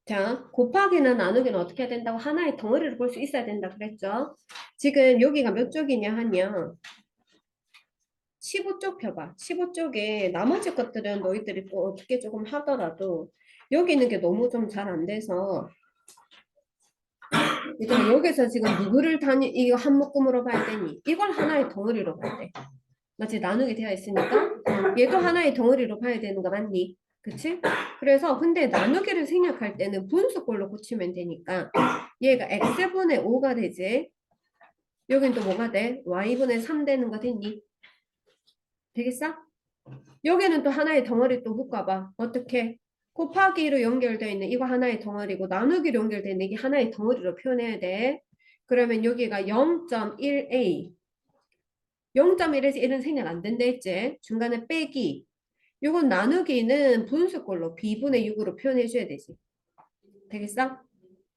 자, 곱하기나 나누기는 어떻게 해야 된다고? 하나의 덩어리를 볼 수 있어야 된다 그랬죠? 지금 여기가 몇 쪽이냐 하면 15쪽 펴봐. 15쪽에 나머지 것들은 너희들이 또 어떻게 조금 하더라도 여기 있는 게 너무 좀 잘 안 돼서 얘들아 여기서 지금 누구를 이거 한 묶음으로 봐야 되니? 이걸 하나의 덩어리로 봐야 돼. 마치 나누게 되어 있으니까 얘도 하나의 덩어리로 봐야 되는 거 맞니? 그치? 그래서 근데 나누기를 생략할 때는 분수꼴로 고치면 되니까 얘가 x분의 5가 되지. 여긴 또 뭐가 돼? y분의 3 되는 거 됐니? 되겠어? 여기는 또 하나의 덩어리 또 묶어봐. 어떻게? 곱하기로 연결되어 있는 이거 하나의 덩어리고 나누기로 연결되어 있는 이게 하나의 덩어리로 표현해야 돼. 그러면 여기가 0.1a 0.1에서 1은 생략 안 된다 했지? 중간에 빼기. 이건 나누기는 분수꼴로 b분의 6으로 표현해 줘야 되지. 되겠어?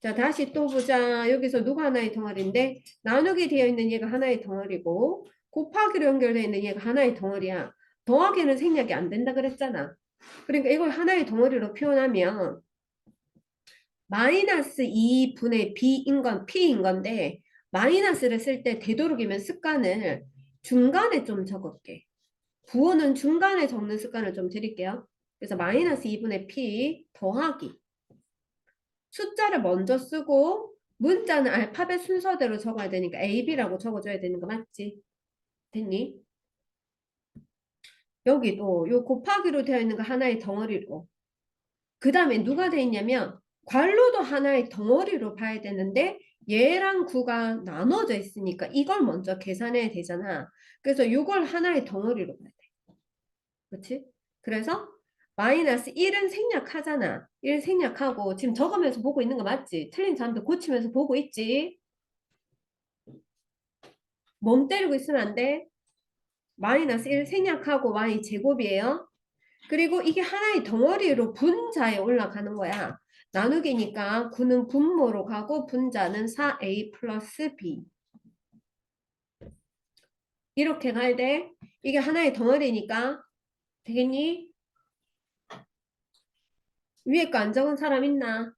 자, 다시 또 보자. 여기서 누가 하나의 덩어리인데 나누기 되어 있는 얘가 하나의 덩어리고 곱하기로 연결되어 있는 얘가 하나의 덩어리야. 더하기는 생략이 안 된다 그랬잖아. 그러니까 이걸 하나의 덩어리로 표현하면 마이너스 2분의 P인 건데 마이너스를 쓸 때 되도록이면 습관을 중간에 좀 적을게. 부호는 중간에 적는 습관을 좀 드릴게요. 그래서 마이너스 2분의 P 더하기 숫자를 먼저 쓰고 문자는 알파벳 순서대로 적어야 되니까 AB라고 적어줘야 되는 거 맞지? 됐니? 여기도 요 곱하기로 되어 있는 거 하나의 덩어리로 그 다음에 누가 돼 있냐면 괄호도 하나의 덩어리로 봐야 되는데 얘랑 9가 나눠져 있으니까 이걸 먼저 계산해야 되잖아. 그래서 이걸 하나의 덩어리로 봐야 돼. 그렇지? 그래서 마이너스 1은 생략하잖아. 1 생략하고 지금 적으면서 보고 있는 거 맞지? 틀린 점도 고치면서 보고 있지? 몸 때리고 있으면 안 돼. 마이너스 1 생략하고 y 제곱이에요. 그리고 이게 하나의 덩어리로 분자에 올라가는 거야. 나누기니까 9는 분모로 가고 분자는 4a 플러스 b. 이렇게 가야 돼. 이게 하나의 덩어리니까 되겠니? 위에 거 안 적은 사람 있나?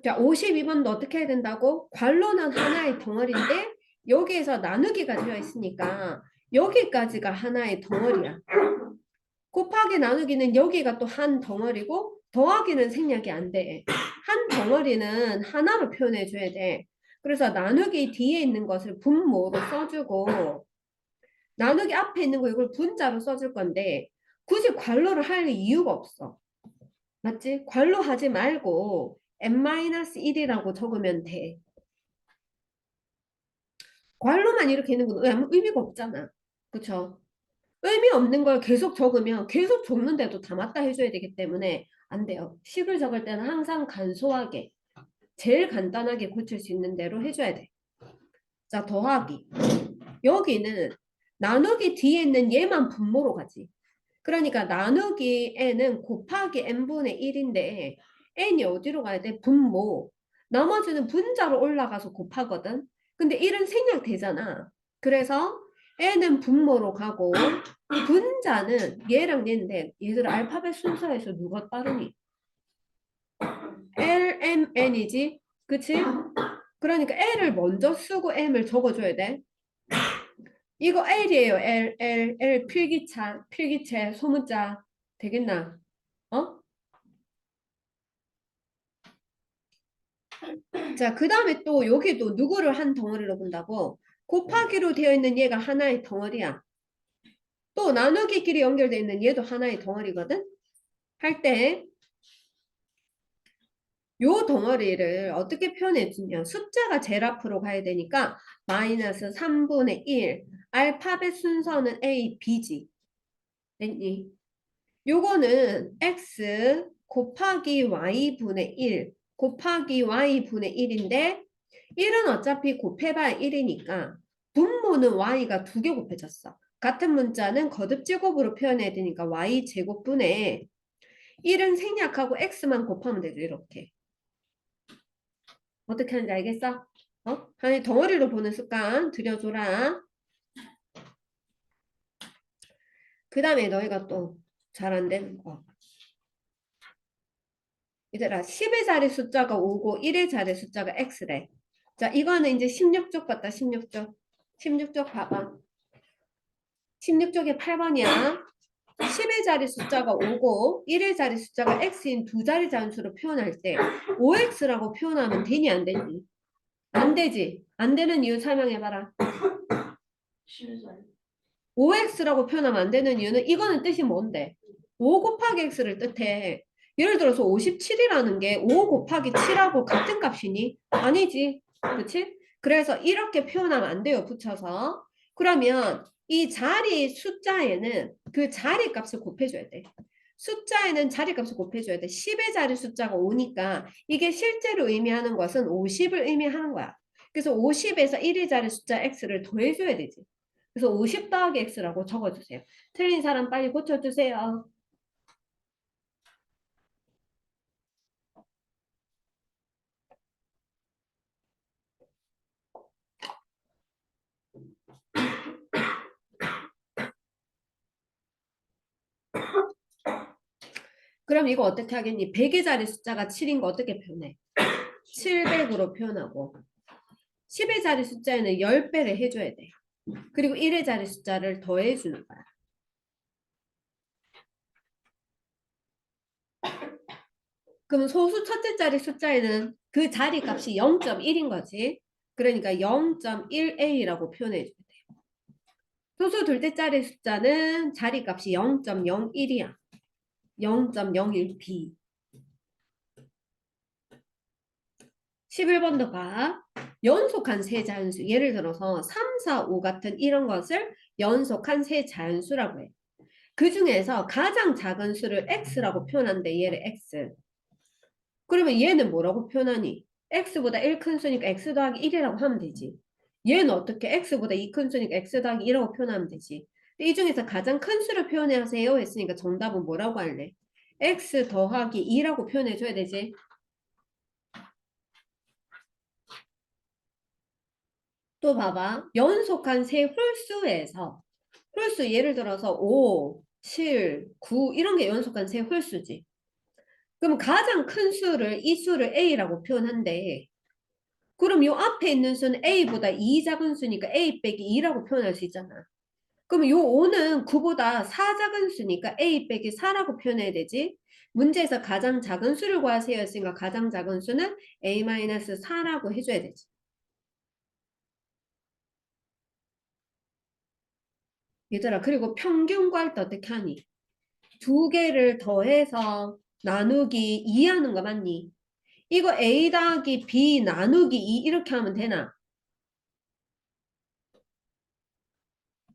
자, 52번도 어떻게 해야 된다고? 괄호는 하나의 덩어리인데 여기에서 나누기가 되어 있으니까 여기까지가 하나의 덩어리야. 곱하기 나누기는 여기가 또 한 덩어리고 더하기는 생략이 안 돼. 한 덩어리는 하나로 표현해 줘야 돼. 그래서 나누기 뒤에 있는 것을 분모로 써주고 나누기 앞에 있는 거 이걸 분자로 써줄 건데 굳이 괄호를 할 이유가 없어. 맞지? 괄호 하지 말고 n-1이라고 적으면 돼. 괄호만 이렇게 있는 건 아무 의미가 없잖아. 그쵸? 의미 없는 걸 계속 적으면 계속 적는데도 다 맞다 해줘야 되기 때문에 안 돼요. 식을 적을 때는 항상 간소하게, 제일 간단하게 고칠 수 있는 대로 해줘야 돼. 자, 더하기. 여기는 나누기 뒤에 있는 얘만 분모로 가지. 그러니까 나누기 n은 곱하기 n분의 1인데 n이 어디로 가야 돼? 분모. 나머지는 분자로 올라가서 곱하거든. 근데 1은 생략되잖아. 그래서 n은 분모로 가고 분자는 얘랑 얘인데 얘들 알파벳 순서에서 누가 빠르니? L, M, N이지? 그치? 그러니까 L을 먼저 쓰고 M을 적어줘야 돼. 이거 L이에요. L 필기체, 소문자. 되겠나? 어? 자, 그 다음에 또 여기도 누구를 한 덩어리로 본다고? 곱하기로 되어 있는 얘가 하나의 덩어리야. 또 나누기끼리 연결되어 있는 얘도 하나의 덩어리거든? 할 때, 요 덩어리를 어떻게 표현해 주냐? 숫자가 제일 앞으로 가야 되니까 마이너스 3분의 1. 알파벳 순서는 A, B지. 됐니? 요거는 x 곱하기 y분의 1 곱하기 y분의 1인데 1은 어차피 곱해봐야 1이니까 분모는 y가 2개 곱해졌어. 같은 문자는 거듭제곱으로 표현해야 되니까 y제곱분의 1은 생략하고 x만 곱하면 되죠. 이렇게. 어떻게 하는지 알겠어? 어? 아니 덩어리로 보는 습관 들여줘라. 그 다음에 너희가 또 잘 안 되는 거. 얘들아, 10의 자리 숫자가 5고 1의 자리 숫자가 x래. 자, 이거는 이제 16쪽 봤다, 16쪽. 16쪽 봐봐. 16쪽에 8번이야. 10의 자리 숫자가 5고 1의 자리 숫자가 x인 두 자리 잔수로 표현할 때 5x라고 표현하면 되니 안 되니? 안 되지. 안 되는 이유 설명해봐라. 5x라고 표현하면 안 되는 이유는 이거는 뜻이 뭔데? 5 곱하기 x를 뜻해. 예를 들어서 57이라는 게 5 곱하기 7하고 같은 값이니? 아니지. 그렇지? 그래서 이렇게 표현하면 안 돼요. 붙여서. 그러면 이 자리 숫자에는 그 자리 값을 곱해줘야 돼. 숫자에는 자리 값을 곱해줘야 돼. 10의 자리 숫자가 5니까 이게 실제로 의미하는 것은 50을 의미하는 거야. 그래서 50에서 1의 자리 숫자 x를 더해줘야 되지. 그래서 50 더하기 x라고 적어주세요. 틀린 사람 빨리 고쳐주세요. 그럼 이거 어떻게 하겠니? 100의 자리 숫자가 7인 거 어떻게 표현해? 700으로 표현하고 10의 자리 숫자에는 10배를 해줘야 돼. 그리고 1의 자리 숫자를 더해주는 거야. 그럼 소수 첫째 자리 숫자에는 그 자리 값이 0.1인 거지. 그러니까 0.1a라고 표현해줘야 돼. 소수 둘째 자리 숫자는 자리 값이 0.01이야. 0.01b. 11번도 봐. 연속한 세 자연수. 예를 들어서 3, 4, 5 같은 이런 것을 연속한 세 자연수라고 해. 그 중에서 가장 작은 수를 x라고 표현한대. 얘를 x. 그러면 얘는 뭐라고 표현하니? x보다 1 큰 수니까 x 더하기 1이라고 하면 되지. 얘는 어떻게 x보다 2 큰 수니까 x 더하기 2라고 표현하면 되지. 이 중에서 가장 큰 수를 표현하세요 했으니까 정답은 뭐라고 할래? x 더하기 2라고 표현해줘야 되지. 또 봐봐. 연속한 세 홀수에서 홀수 예를 들어서 5, 7, 9 이런 게 연속한 세 홀수지. 그럼 가장 큰 수를 이 수를 A라고 표현한대. 그럼 요 앞에 있는 수는 A보다 2 작은 수니까 A 빼기 2라고 표현할 수 있잖아. 그럼 요 5는 9보다 4 작은 수니까 A 빼기 4라고 표현해야 되지. 문제에서 가장 작은 수를 구하세요 했으니까 가장 작은 수는 A-4라고 해줘야 되지. 얘들아, 그리고 평균 구할 때 어떻게 하니? 두 개를 더해서 나누기 2 하는 거 맞니? 이거 A 더하기 B 나누기 2 이렇게 하면 되나?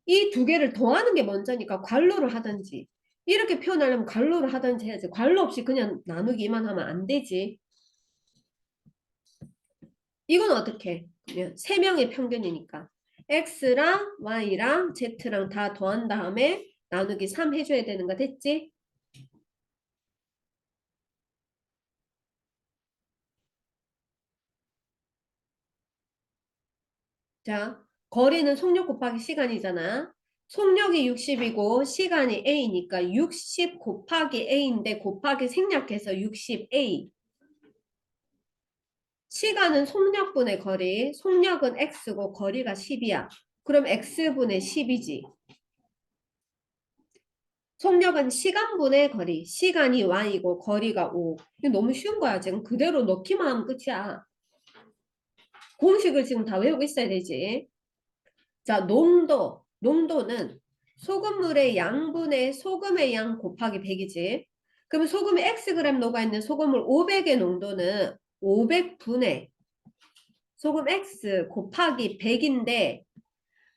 이 두 개를 더하는 게 먼저니까 괄호를 하든지 이렇게 표현하려면 괄호를 하든지 해야지. 괄호 없이 그냥 나누기만 하면 안 되지. 이건 어떻게? 그냥 세 명의 평균이니까 X랑 Y랑 Z랑 다 더한 다음에 나누기 3 해줘야 되는 거 됐지? 자, 거리는 속력 곱하기 시간이잖아. 속력이 60이고 시간이 A니까 60 곱하기 A인데 곱하기 생략해서 60A. 시간은 속력분의 거리, 속력은 X고 거리가 10이야. 그럼 X분의 10이지. 속력은 시간분의 거리, 시간이 Y고 거리가 5. 이거 너무 쉬운 거야. 지금 그대로 넣기만 하면 끝이야. 공식을 지금 다 외우고 있어야 되지. 자, 농도는 소금물의 양분의 소금의 양 곱하기 100이지. 그럼 소금이 Xg 녹아있는 소금물 500의 농도는 500분의 소금 X 곱하기 100인데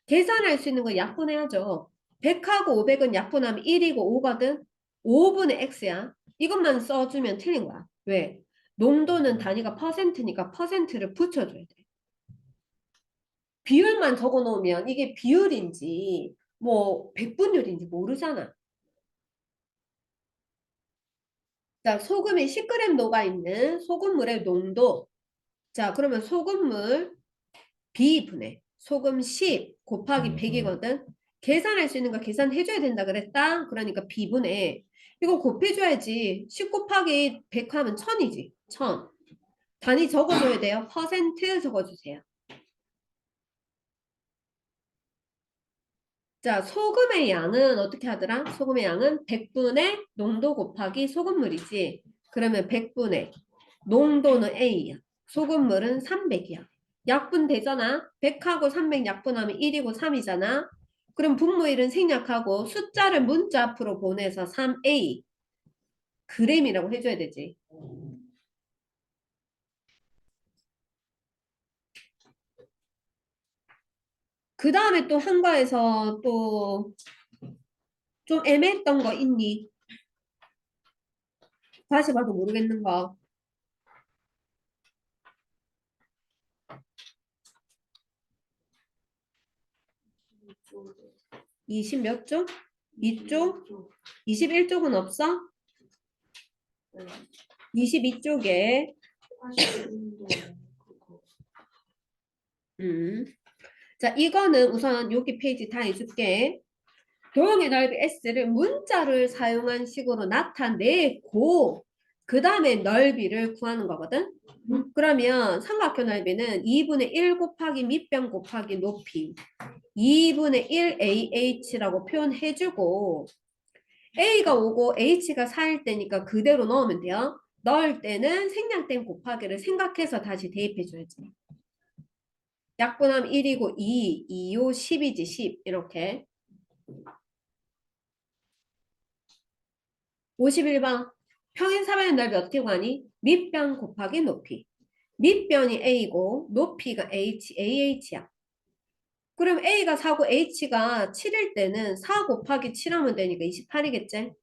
계산할 수 있는 거 약분해야죠. 100하고 500은 약분하면 1이고 5거든. 5분의 X야. 이것만 써주면 틀린 거야. 왜? 농도는 단위가 퍼센트니까 퍼센트를 붙여줘야 돼. 비율만 적어 놓으면 이게 비율인지 뭐 백분율인지 모르잖아. 자, 소금이 10g 녹아있는 소금물의 농도. 자, 그러면 소금물 B분의 소금 10 곱하기 100이거든. 계산할 수 있는 거 계산해줘야 된다 그랬다. 그러니까 B분의 이거 곱해줘야지. 10 곱하기 100 하면 1000이지. 1000. 단위 적어줘야 돼요. 퍼센트 적어주세요. 자, 소금의 양은 어떻게 하더라? 소금의 양은 100분의 농도 곱하기 소금물이지. 그러면 100분의 농도는 A야. 소금물은 300이야. 약분 되잖아. 100하고 300 약분하면 1이고 3이잖아. 그럼 분모일은 생략하고 숫자를 문자 앞으로 보내서 3A 그램이라고 해줘야 되지. 그 다음에 또 한과에서 또 좀 애매했던 거 있니? 다시 봐도 모르겠는 거. 20 몇 쪽? 2쪽? 21쪽은 없어? 22쪽에 자, 이거는 우선 여기 페이지 다 해줄게. 도형의 넓이 S를 문자를 사용한 식으로 나타내고 그 다음에 넓이를 구하는 거거든. 그러면 삼각형 넓이는 2분의 1 곱하기 밑변 곱하기 높이 2분의 1 AH라고 표현해주고 A가 5고 H가 4일 때니까 그대로 넣으면 돼요. 넣을 때는 생략된 곱하기를 생각해서 다시 대입해줘야지. 약분하면 1이고 2, 2요 10이지 10 이렇게. 51번 평행사변의 넓이 어떻게 구하니? 밑변 곱하기 높이. 밑변이 A고 높이가 AH야. 그럼 A가 4고 H가 7일 때는 4 곱하기 7하면 되니까 28이겠지?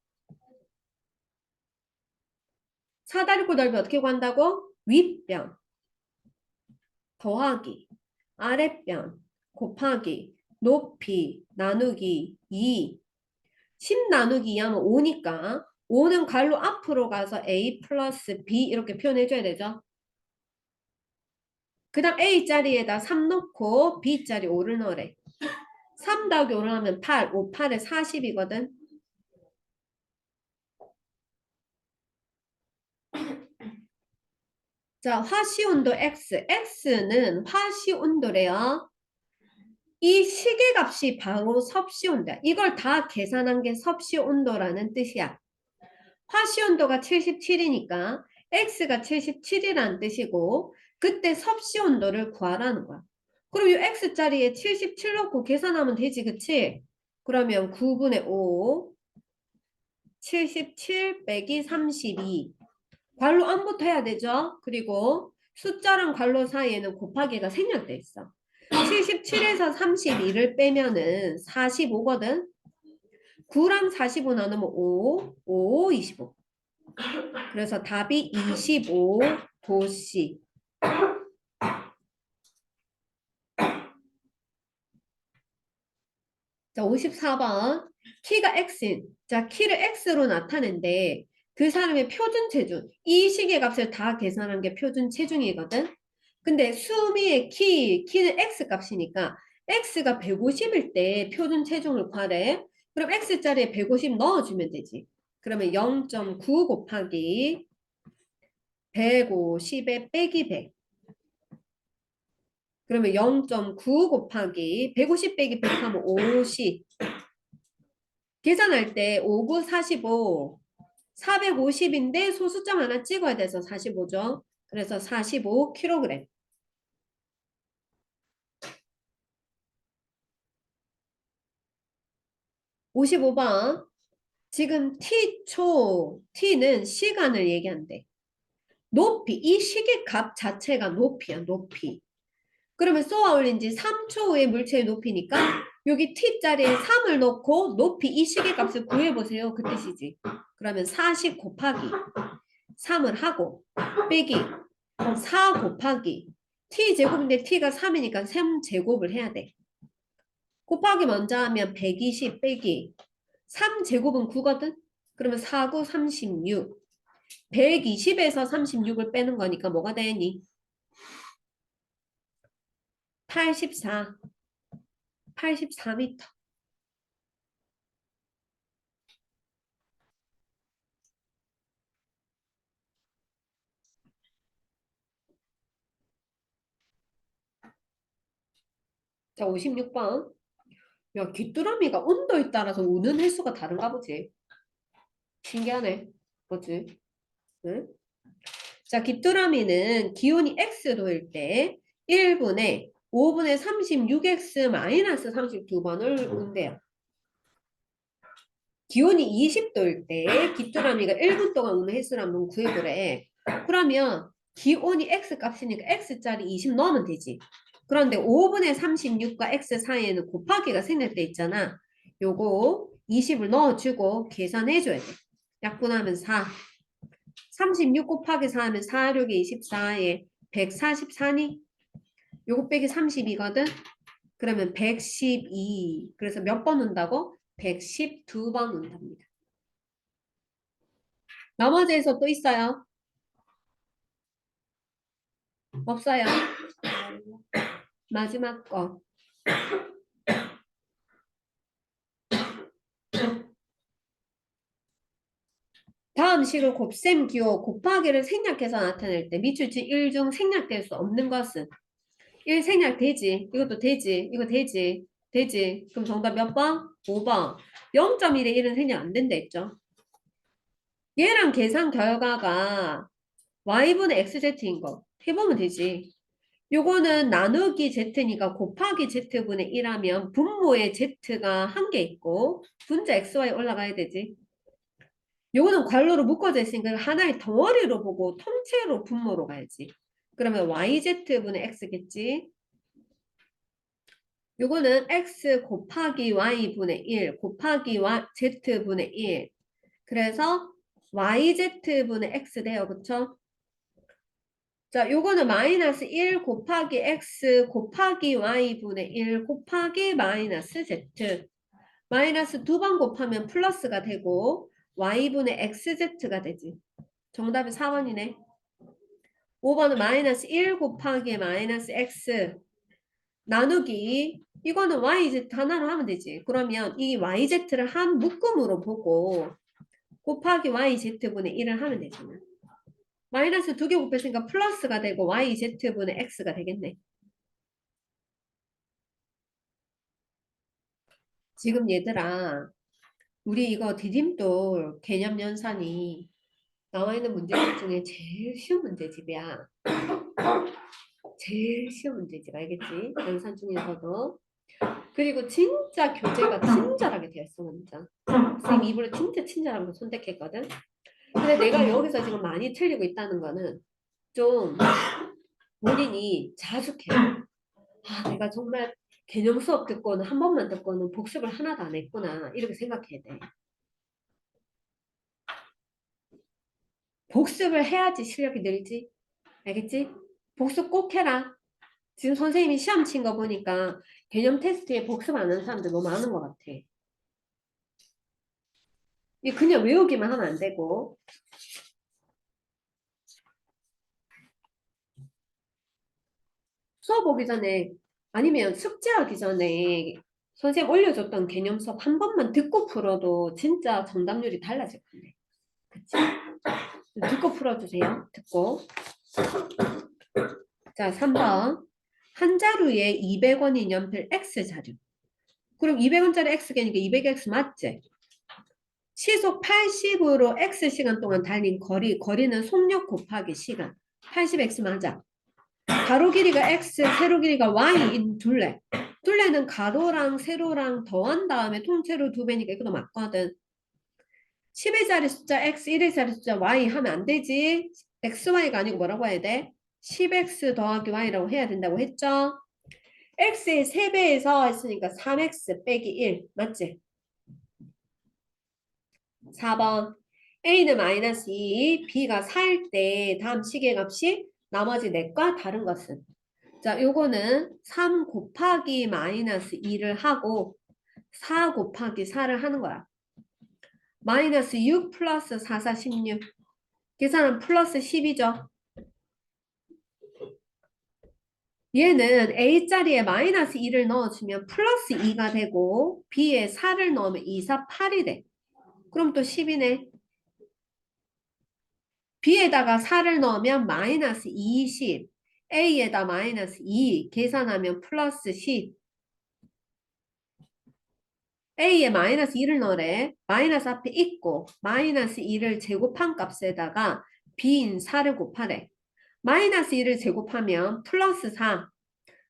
사다리꼴 넓이 어떻게 구한다고? 윗변 더하기 아랫변 곱하기 높이 나누기 2 10 나누기 2 하면 5니까 5는 괄호 앞으로 가서 A 플러스 B 이렇게 표현해줘야 되죠. 그 다음 A자리에다 3 넣고 B자리 5를 넣으래. 3 더하기 5를 하면 8, 5, 8에 40이거든. 자, 화씨온도 X. X는 화씨온도래요. 이 시계값이 바로 섭씨온도야. 이걸 다 계산한 게 섭씨온도라는 뜻이야. 화씨온도가 77이니까 X가 77이라는 뜻이고 그때 섭씨온도를 구하라는 거야. 그럼 이 X자리에 77 넣고 계산하면 되지, 그치? 그러면 9분의 5, 77 빼기 32. 괄호 안부터 해야 되죠? 그리고 숫자랑 괄호 사이에는 곱하기가 생략돼 있어. 77에서 32를 빼면은 45거든? 9랑 45 나누면 5, 5, 25. 그래서 답이 25 도씨. 자, 54번. 키가 X인. 자, 키를 X로 나타낸데 그 사람의 표준 체중. 이 식의 값을 다 계산한 게 표준 체중이거든. 근데 수미의 키는 X 값이니까 X가 150일 때 표준 체중을 구하래. 그럼 X자리에 150 넣어주면 되지. 그러면 0.9 곱하기 150에 빼기 100. 그러면 0.9 곱하기 150 빼기 100 하면 50. 계산할 때 5, 9, 45, 450인데 소수점 하나 찍어야 돼서 45죠. 그래서 45kg. 55번. 지금 T는 시간을 얘기한대. 높이, 이 시계 값 자체가 높이야, 높이. 그러면 쏘아 올린 지 3초 후에 물체의 높이니까 여기 T자리에 3을 넣고 높이 이 시계값을 구해보세요. 그 뜻이지. 그러면 40 곱하기 3을 하고 빼기 4 곱하기 T제곱인데 T가 3이니까 3제곱을 해야 돼. 곱하기 먼저 하면 120 빼기 3제곱은 9거든? 그러면 4, 9, 36. 120에서 36을 빼는 거니까 뭐가 되니? 84. 84m. 자, 56번. 야, 귀뚜라미가 온도에 따라서 우는 횟수가 다른가 보지. 신기하네. 뭐지? 응? 자, 귀뚜라미는 기온이 X도일 때 1분에 5분의 36X 마이너스 32번을 운대요. 기온이 20도일 때 귀뚜라미가 1분 동안 우는 횟수를 한번 구해보래. 그러면 기온이 X 값이니까 X짜리 20 넣으면 되지. 그런데 5분의 36과 X 사이에는 곱하기가 생길 때 있잖아. 요거 20을 넣어주고 계산해줘야 돼. 약분하면 4. 36 곱하기 4 하면 4, 6에 24에 144니? 요거 빼기 32거든? 그러면 112. 그래서 몇 번 운다고? 112번 운답니다. 나머지에서 또 있어요? 없어요? 마지막 거. 다음 식을 곱셈 기호 곱하기를 생략해서 나타낼 때 미출치 1 중 생략될 수 없는 것은 1 생략되지. 이것도 되지. 이거 되지. 되지. 그럼 정답 몇 번? 5번. 0.1에 1은 생략 안 된다 했죠. 얘랑 계산 결과가 y분의 xz인 거 해보면 되지. 요거는 나누기 z니까 곱하기 z분의 1하면 분모에 z가 한 개 있고 분자 xy 올라가야 되지. 요거는 괄호로 묶어져 있으니까 하나의 덩어리로 보고 통째로 분모로 가야지. 그러면 yz분의 x겠지. 요거는 x 곱하기 y분의 1 곱하기 z분의 1. 그래서 yz분의 x 돼요. 그쵸? 자, 요거는 마이너스 1 곱하기 x 곱하기 y분의 1 곱하기 마이너스 z. 마이너스 두 번 곱하면 플러스가 되고 y분의 xz가 되지. 정답이 4번이네. 5번은 마이너스 1 곱하기 마이너스 x 나누기 이거는 yz 하나로 하면 되지. 그러면 이 yz를 한 묶음으로 보고 곱하기 yz분의 1을 하면 되잖아. 마이너스 두 개 곱했으니까 플러스가 되고 yz분의 x가 되겠네. 지금 얘들아 우리 이거 디딤돌 개념 연산이 나와 있는 문제집 중에 제일 쉬운 문제집이야. 제일 쉬운 문제집 알겠지? 연산 중에서도. 그리고 진짜 교재가 친절하게 되어 있어 진짜. 선생님 이번에 진짜 친절한 거 선택했거든. 근데 내가 여기서 지금 많이 틀리고 있다는 거는 좀 본인이 자숙해. 아, 내가 정말 개념 수업 듣고는 한 번만 듣고는 복습을 하나도 안 했구나. 이렇게 생각해야 돼. 복습을 해야지 실력이 늘지. 알겠지? 복습 꼭 해라. 지금 선생님이 시험 친 거 보니까 개념 테스트에 복습 안 하는 사람들 너무 많은 것 같아. 이 그냥 외우기만 하면 안 되고. 수업 오기 전에 아니면 숙제하기 전에 선생님 올려줬던 개념 수업 한 번만 듣고 풀어도 진짜 정답률이 달라질 건데. 그치? 듣고 풀어주세요. 듣고. 자, 3번. 한 자루에 200원인 연필 X자료. 그럼 200원짜리 X개니까 200X 맞지? 시속 80으로 X시간 동안 달린 거리는 속력 곱하기 시간. 80X 맞아. 가로 길이가 X, 세로 길이가 Y인 둘레. 둘레는 가로랑 세로랑 더한 다음에 통째로 2배니까 이것도 맞거든. 10의 자리 숫자 X, 1의 자리 숫자 Y 하면 안 되지. XY가 아니고 뭐라고 해야 돼? 10X 더하기 Y라고 해야 된다고 했죠? X의 3배에서 했으니까 3X 빼기 1 맞지? 4번 A는 마이너스 2, B가 4일 때 다음 시계값이 나머지 넷과 다른 것은 자, 요거는 3 곱하기 마이너스 2를 하고 4 곱하기 4를 하는 거야. 마이너스 6 플러스 4, 4, 16 계산은 플러스 10이죠. 얘는 A자리에 마이너스 2를 넣어주면 플러스 2가 되고 B에 4를 넣으면 2, 4, 8이 돼. 그럼 또 10이네. B에다가 4를 넣으면 마이너스 20, A에다 마이너스 2 계산하면 플러스 10. A에 마이너스 2를 넣으래. 마이너스 앞에 있고 마이너스 2를 제곱한 값에다가 B인 4를 곱하래. 마이너스 2를 제곱하면 플러스 4.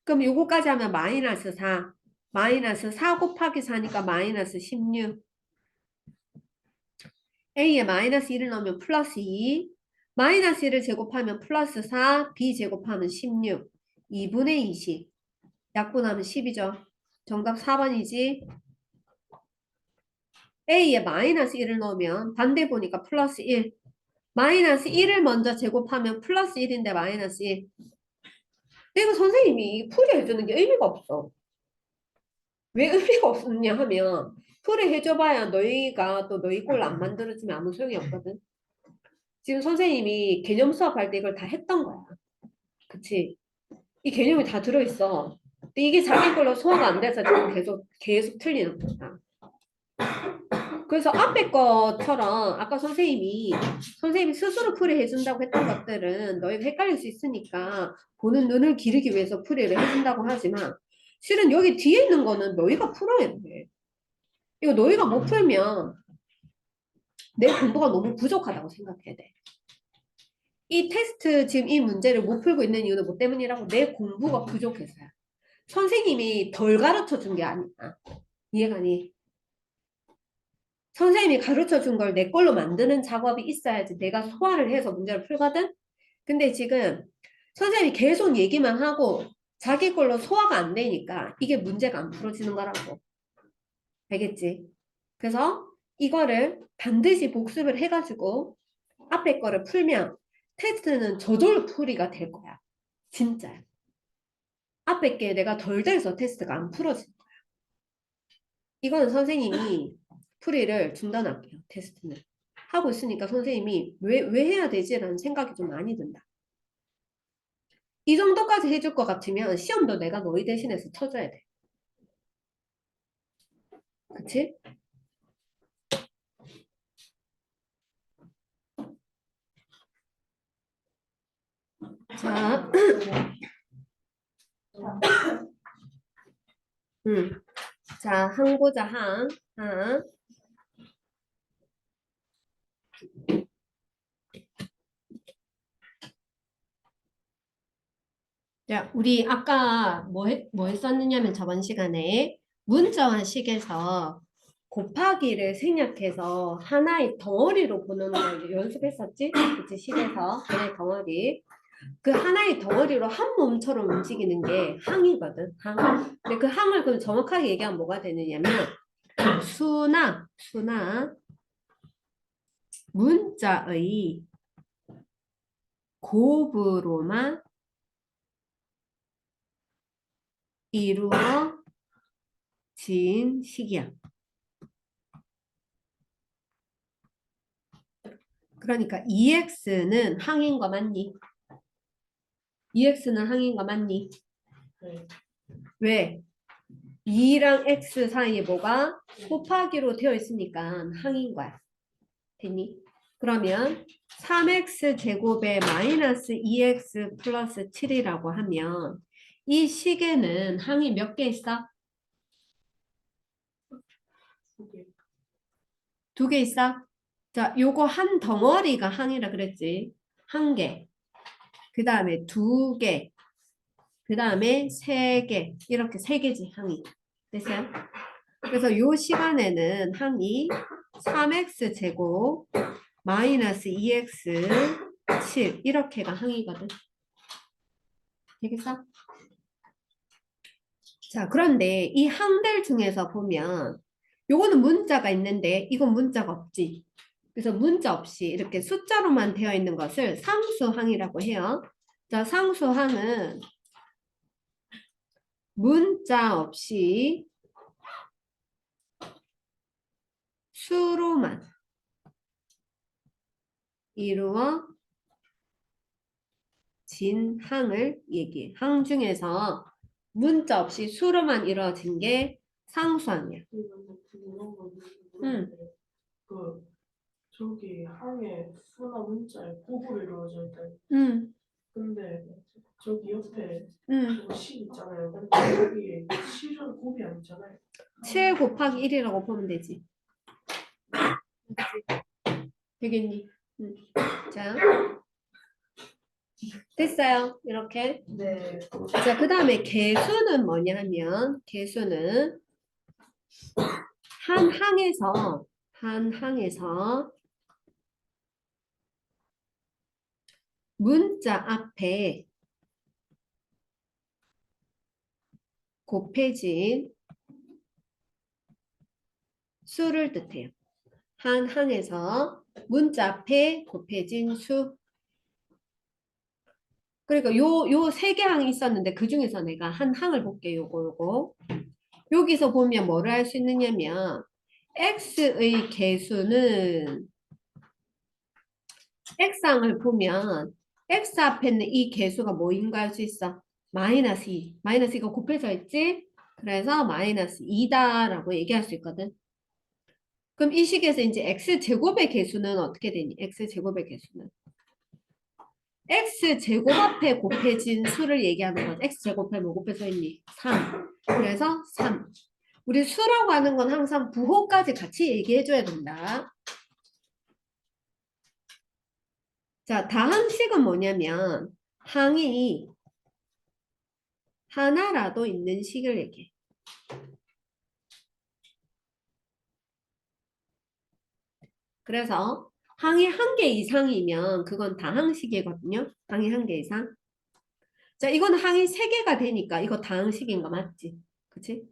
그럼 요거까지 하면 마이너스 4. 마이너스 4 곱하기 4니까 마이너스 16. A에 마이너스 1을 넣으면 플러스 2. 마이너스 1을 제곱하면 플러스 4. B 제곱하면 16. 2분의 20. 약분하면 10이죠. 정답 4번이지. A에 마이너스 1을 넣으면 반대 보니까 플러스 1. 마이너스 1을 먼저 제곱하면 플러스 1인데 마이너스 1. 내가 선생님이 풀이해주는 게 의미가 없어. 왜 의미가 없었냐 하면 풀이해줘봐야 너희가 또 너희 꼴 안 만들어주면 아무 소용이 없거든. 지금 선생님이 개념 수업할 때 이걸 다 했던 거야. 그치? 이 개념이 다 들어있어. 근데 이게 자기 걸로 소화가 안 돼서 지금 계속 틀리는 거다. 그래서 앞에 것처럼 아까 선생님이 스스로 풀이해 준다고 했던 것들은 너희가 헷갈릴 수 있으니까 보는 눈을 기르기 위해서 풀이를 해준다고 하지만 실은 여기 뒤에 있는 거는 너희가 풀어야 돼. 이거 너희가 못 풀면 내 공부가 너무 부족하다고 생각해야 돼. 이 테스트 지금 이 문제를 못 풀고 있는 이유는 뭐 때문이라고? 내 공부가 부족해서야. 선생님이 덜 가르쳐 준 게 아니야. 이해가니? 선생님이 가르쳐 준 걸 내 걸로 만드는 작업이 있어야지 내가 소화를 해서 문제를 풀거든? 근데 지금 선생님이 계속 얘기만 하고 자기 걸로 소화가 안 되니까 이게 문제가 안 풀어지는 거라고. 알겠지? 그래서 이거를 반드시 복습을 해가지고 앞에 거를 풀면 테스트는 저돌 풀이가 될 거야. 진짜. 앞에 게 내가 덜 돼서 테스트가 안 풀어질 거야. 이거는 선생님이 풀이를 중단할게요. 테스트는. 하고 있으니까 선생님이 왜 해야 되지라는 생각이 좀 많이 든다. 이 정도까지 해줄 것 같으면 시험도 내가 너희 대신해서 쳐줘야 돼. 그치? 자, 자, 항보자 항. 자, 우리 아까 뭐 했었느냐면 저번 시간에 문자와 식에서 곱하기를 생략해서 하나의 덩어리로 보는 걸 연습했었지? 그치? 식에서 하나의 덩어리. 그 하나의 덩어리로 한 몸처럼 움직이는 게 항이거든. 항. 근데 그 항을 그럼 정확하게 얘기하면 뭐가 되느냐면 수나 문자의 곱으로만 이루어진 식이야. 그러니까 EX는 항인 거 맞니? EX는 항인 거 맞니? 네. 왜? 2랑 X 사이에 뭐가 곱하기로 되어 있으니까 항인 거야. 됐니? 그러면 3X 제곱에 마이너스 2X 플러스 7이라고 하면 이 식에는 항이 몇 개 있어? 2개. 2개 있어? 자, 요거 한 덩어리가 항이라 그랬지. 한 개. 그 다음에 2개. 그 다음에 3개. 이렇게 3개지, 항이. 됐어요? 그래서 요 시간에는 항이 3x 제곱 마이너스 2x 7 이렇게가 항이거든. 되겠어? 자, 그런데 이 항들 중에서 보면 요거는 문자가 있는데 이건 문자가 없지. 그래서 문자 없이 이렇게 숫자로만 되어 있는 것을 상수항이라고 해요. 자, 상수항은 문자 없이 수로만 이루어진 항을 얘기해. 항 중에서 문자 없이 수로만 이루어진 게 상수항이야. 응. 그 저기 항에 수나 문자에 곱으로 이루어져 있다. 응. 근데 저기 옆에 음, 그실 있잖아요. 근데 거기에 실은 곱이 아니잖아요. 7 곱하기 1이라고 보면 되지. 되겠니? 자, 됐어요. 이렇게. 네. 자, 그 다음에 개수는 뭐냐 하면, 개수는 한 항에서 문자 앞에 곱해진 수를 뜻해요. 한 항에서 문자 앞에 곱해진 수. 그러니까 요 세 개 항이 있었는데 그 중에서 내가 한 항을 볼게요. 요거. 여기서 보면 뭐를 할 수 있느냐면 x의 개수는 x항을 보면 x 앞에 있는 이 개수가 뭐인가 할 수 있어. 마이너스 2. 마이너스 2가 곱해져 있지? 그래서 마이너스 2다라고 얘기할 수 있거든. 그럼 이 식에서 이제 x제곱의 개수는 어떻게 되니? x제곱의 개수는 x제곱 앞에 곱해진 수를 얘기하는 거지. x제곱에 뭐 곱해져 있니? 3. 그래서 3. 우리 수라고 하는 건 항상 부호까지 같이 얘기해줘야 된다. 자, 다항식은 뭐냐면 항이 하나라도 있는 식을 얘기해. 그래서 항이 한 개 이상이면 그건 다항식이거든요. 항이 한 개 이상. 자, 이건 항이 세 개가 되니까 이거 다항식인 거 맞지? 그치?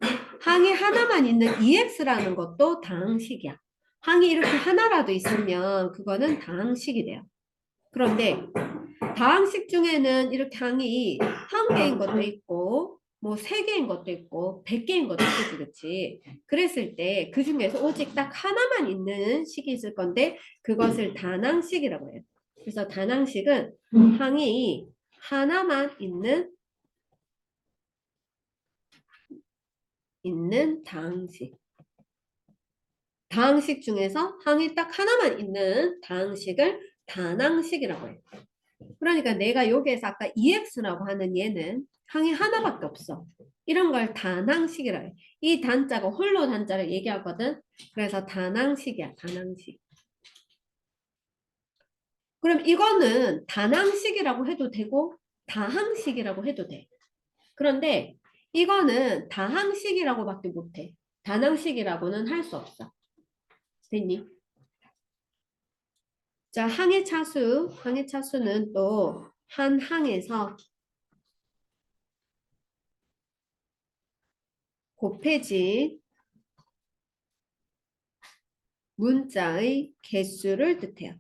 항이 하나만 있는 EX라는 것도 다항식이야. 항이 이렇게 하나라도 있으면 그거는 다항식이 돼요. 그런데 다항식 중에는 이렇게 항이 한 개인 것도 있고 뭐 세 개인 것도 있고 100개인 것도 있지, 그치? 그랬을 때 그 중에서 오직 딱 하나만 있는 식이 있을 건데 그것을 단항식이라고 해요. 그래서 단항식은 항이 하나만 있는 다항식. 다항식 중에서 항이 딱 하나만 있는 다항식을 단항식이라고 해요. 그러니까 내가 여기에서 아까 EX라고 하는 얘는 항이 하나밖에 없어. 이런 걸 단항식이라 해. 이 단자가 홀로 단자를 얘기하거든. 그래서 단항식이야, 단항식. 그럼 이거는 단항식이라고 해도 되고 다항식이라고 해도 돼. 그런데 이거는 다항식이라고밖에 못해. 단항식이라고는 할 수 없어. 됐니? 자, 항의 차수는 또 한 항에서 곱해진 문자의 개수를 뜻해요.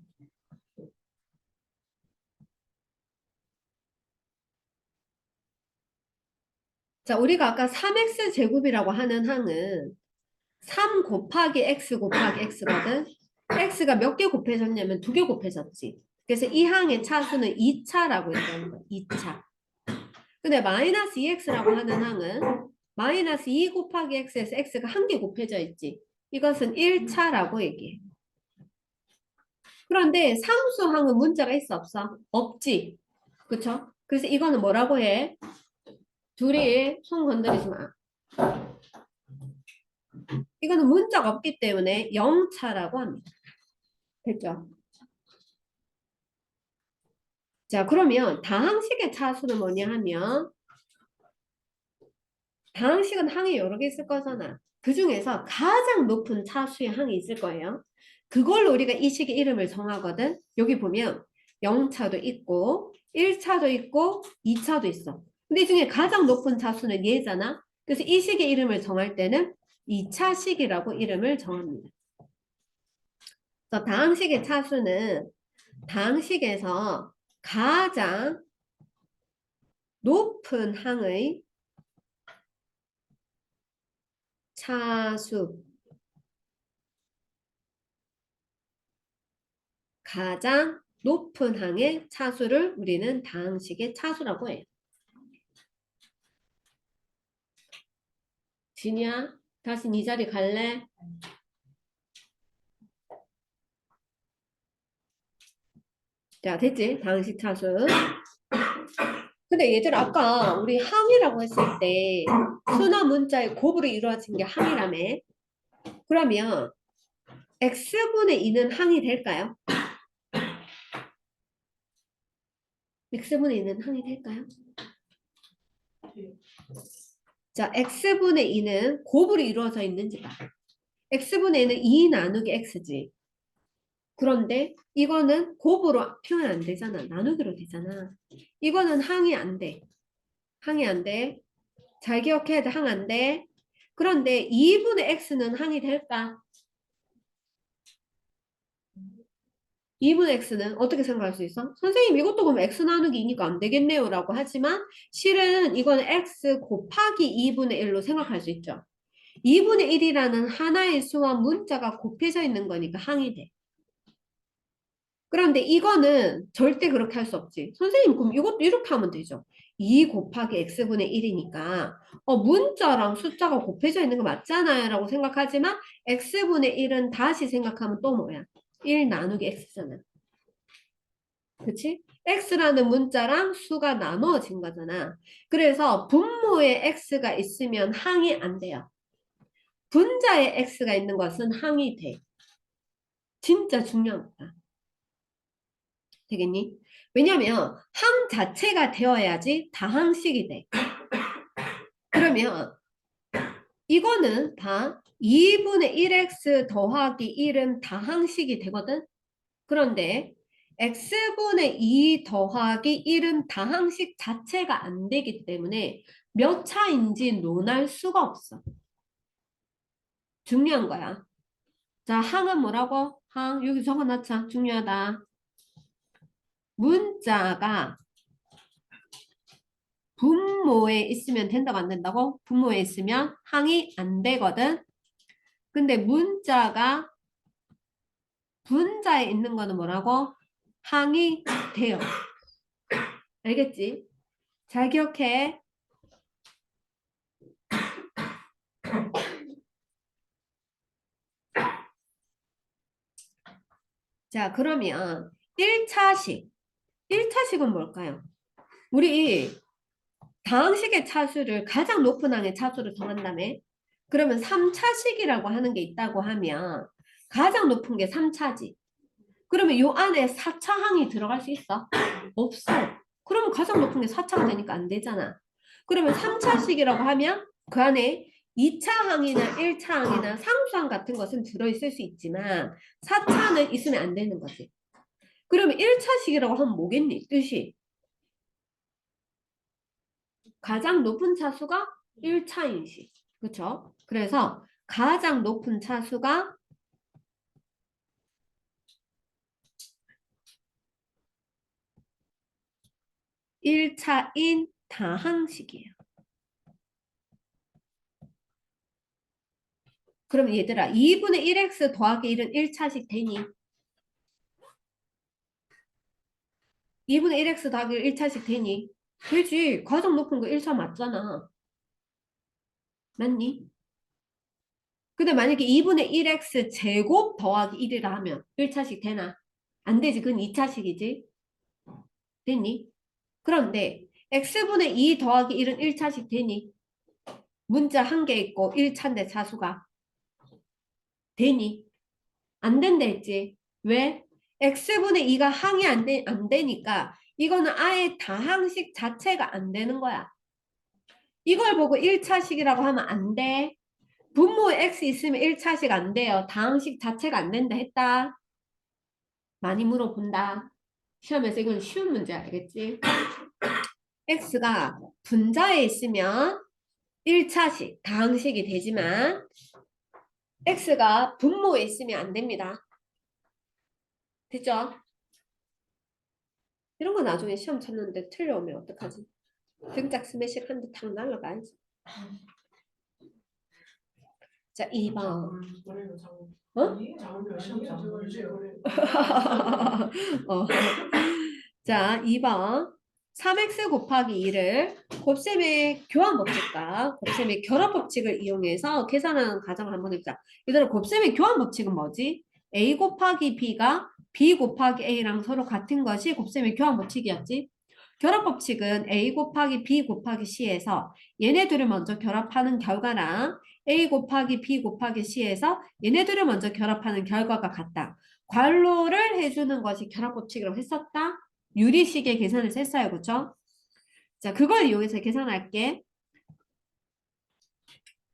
자, 우리가 아까 3x 제곱이라고 하는 항은 3 곱하기 x 곱하기 x거든. x가 몇 개 곱해졌냐면 2개 곱해졌지. 그래서 이 항의 차수는 2차라고 얘기하는 거야. 2차. 근데 마이너스 2x라고 하는 항은 마이너스 2 곱하기 x에서 x가 한 개 곱해져 있지. 이것은 1차라고 얘기해. 그런데 상수항은 문자가 있어 없어? 없지. 그쵸? 그래서 이거는 뭐라고 해? 둘이 손 건드리지 마. 이거는 문자가 없기 때문에 0차라고 합니다. 됐죠? 자, 그러면 다항식의 차수는 뭐냐 하면 다항식은 항이 여러 개 있을 거잖아. 그 중에서 가장 높은 차수의 항이 있을 거예요. 그걸로 우리가 이 식의 이름을 정하거든. 여기 보면 0차도 있고 1차도 있고 2차도 있어. 근데 이 중에 가장 높은 차수는 얘잖아. 그래서 이 식의 이름을 정할 때는 2차식이라고 이름을 정합니다. 그래서 다항식의 차수는 다항식에서 가장 높은 항의 차수, 가장 높은 항의 차수를 우리는 다항식의 차수라고 해요. 진이야, 다시 네 자리 갈래? 자, 됐지? 다항식 차수. 근데 얘들 아까 우리 항이라고 했을 때 수나 문자의 곱으로 이루어진 게 항이라며. 그러면 x분의 2는 항이 될까요? x분의 2는 항이 될까요? 네. 자, x분의 2는 곱으로 이루어져 있는지 봐. x분의 2는 2 나누기 x지. 그런데 이거는 곱으로 표현 안 되잖아. 나누기로 되잖아. 이거는 항이 안 돼. 항이 안 돼. 잘 기억해야 돼. 항 안 돼. 그런데 2분의 x는 항이 될까? 2분의 x는 어떻게 생각할 수 있어? 선생님 이것도 그럼 x 나누기 2니까 안 되겠네요 라고 하지만 실은 이거는 x 곱하기 2분의 1로 생각할 수 있죠. 2분의 1이라는 하나의 수와 문자가 곱해져 있는 거니까 항이 돼. 그런데 이거는 절대 그렇게 할 수 없지. 선생님 그럼 이것도 이렇게 하면 되죠. 2 곱하기 x분의 1이니까 문자랑 숫자가 곱해져 있는 거 맞잖아요 라고 생각하지만 x분의 1은 다시 생각하면 또 뭐야? 1 나누기 x잖아. 그치? x라는 문자랑 수가 나누어진 거잖아. 그래서 분모에 x가 있으면 항이 안 돼요. 분자에 x가 있는 것은 항이 돼. 진짜 중요한 거다. 되겠니? 왜냐면 항 자체가 되어야지 다항식이 돼. 그러면 이거는 다 2분의 1x 더하기 1은 다항식이 되거든? 그런데 x분의 2 더하기 1은 다항식 자체가 안 되기 때문에 몇 차인지 논할 수가 없어. 중요한 거야. 자, 항은 뭐라고? 항, 여기 적어놨자. 중요하다. 문자가 분모에 있으면 된다고 안 된다고? 분모에 있으면 항이 안 되거든. 근데 문자가 분자에 있는 거는 뭐라고? 항이 돼요. 알겠지? 잘 기억해. 자, 그러면 1차식. 1차식은 뭘까요? 우리 다항식의 차수를 가장 높은 항의 차수로 정한다며? 그러면 3차식이라고 하는 게 있다고 하면 가장 높은 게 3차지. 그러면 요 안에 4차항이 들어갈 수 있어? 없어. 그러면 가장 높은 게 4차가 되니까 안 되잖아. 그러면 3차식이라고 하면 그 안에 2차항이나 1차항이나 상수항 같은 것은 들어있을 수 있지만 4차는 있으면 안 되는 거지. 그러면 1차식이라고 하면 뭐겠니? 뜻이 가장 높은 차수가 1차인 식. 그렇죠? 그래서 가장 높은 차수가 1차인 다항식이에요. 그럼 얘들아 2분의 1x 더하기 1은 1차식 되니? 2분의 1x 더하기 1 1차식 되니? 되지. 가장 높은 거 1차 맞잖아. 맞니? 근데 만약에 2분의 1x 제곱 더하기 1이라 하면 1차식 되나? 안 되지. 그건 2차식이지. 되니? 그런데 x분의 2 더하기 1은 1차식 되니? 문자 한 개 있고 1차인데 차수가 되니? 안 된다 했지. 왜? x분의 2가 항이 안 되니까 이거는 아예 다항식 자체가 안 되는 거야. 이걸 보고 1차식이라고 하면 안 돼. 분모에 x 있으면 1차식 안 돼요. 다항식 자체가 안 된다 했다. 많이 물어본다. 시험에서 이건 쉬운 문제 알겠지? x가 분자에 있으면 1차식, 다항식이 되지만 x가 분모에 있으면 안 됩니다. 됐죠? 이런 거 나중에 시험 쳤는데 틀려오면 어떡하지? 등짝 스매싱 한 대 탁 날라가야지. 자, 2번. 그래요, 작은. 어? 작은 시험 잘 모르죠. 어. 자, 2번. 3x 곱하기 2를 곱셈의 교환 법칙과 곱셈의 결합 법칙을 이용해서 계산하는 과정을 한번 해보자. 이대로 곱셈의 교환 법칙은 뭐지? a 곱하기 b가 b 곱하기 a랑 서로 같은 것이 곱셈의 교환 법칙이었지. 결합 법칙은 A 곱하기 B 곱하기 C에서 얘네들을 먼저 결합하는 결과랑 A 곱하기 B 곱하기 C에서 얘네들을 먼저 결합하는 결과가 같다. 괄호를 해주는 것이 결합 법칙이라고 했었다. 유리식의 계산을 했어요. 그렇죠? 자, 그걸 이용해서 계산할게.